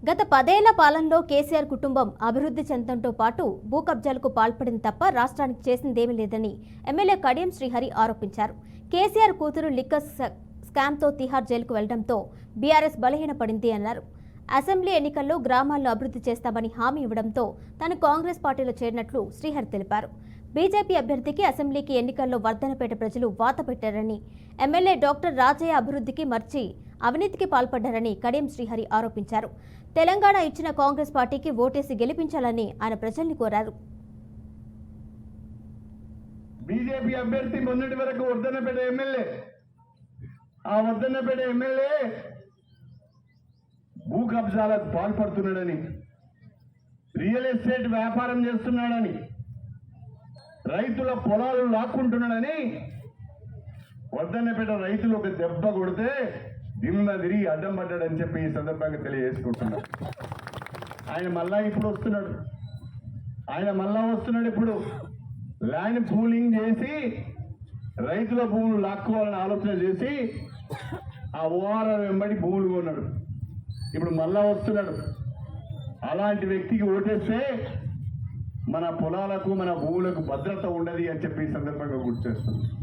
గత 10 ఏళ్ల పాలనలో కేసీఆర్ కుటుంబం అభివృద్ధి చెందడంతో పాటు భూ కబ్జాలకు పాల్పడింది తప్ప రాష్ట్రానికి చేసిందేమీ లేదని ఎమ్మెల్యే కడియం శ్రీహరి ఆరోపించారు. కేసీఆర్ కూతురు లిక్కర్ స్కామ్తో తిహార్ జైలుకు వెళ్లడంతో బీఆర్ఎస్ బలహీనపడింది అన్నారు. అసెంబ్లీ ఎన్నికల్లో గ్రామాల్లో అభివృద్ధి చేస్తామని హామీ ఇవ్వడంతో తాను కాంగ్రెస్ పార్టీలో చేరినట్లు శ్రీహరి తెలిపారు. బీజేపీ అభ్యర్థికి అసెంబ్లీకి ఎన్నికల్లో వర్ధనపేట ప్రజలు వాత పెట్టారని, ఎమ్మెల్యే డాక్టర్ రాజయ్య అభివృద్ధికి మర్చి అవినీతికి పాల్పడ్డారని కడియం శ్రీహరి ఆరోపించారు. తెలంగాణ ఇచ్చిన కాంగ్రెస్ పార్టీకి ఓటేసి గెలిపించాలని ఆయన ప్రజల్ని కోరారు. బీజేపీ అభ్యర్థి మొన్నటి వరకు వర్ధనపేట ఎమ్మెల్యే, ఆ వర్ధనపేట ఎమ్మెల్యే భూ కబ్జాలకు పాల్పడుతున్నాడని, రియల్ ఎస్టేట్ వ్యాపారం చేస్తున్నాడని, రైతుల పొలాలు లాక్కుంటున్నాడని వర్ధనపేట రైతులు ఒక దెబ్బ కొడితే దిమ్మ తిరిగి అడ్డం పడ్డాడని చెప్పి ఈ సందర్భంగా తెలియజేసుకుంటున్నాడు. ఆయన మళ్ళా వస్తున్నాడు. ఇప్పుడు ల్యాండ్ పూలింగ్ చేసి రైతుల భూములు లాక్కోవాలని ఆలోచన చేసి ఆ ఓఆర్ఆర్ వెంబడి భూములు కొన్నాడు. ఇప్పుడు మళ్ళా వస్తున్నాడు. అలాంటి వ్యక్తికి ఓటేస్తే మన పొలాలకు మన భూములకు భద్రత ఉండదు అని చెప్పి ఈ సందర్భంగా గుర్తు చేస్తున్నాడు.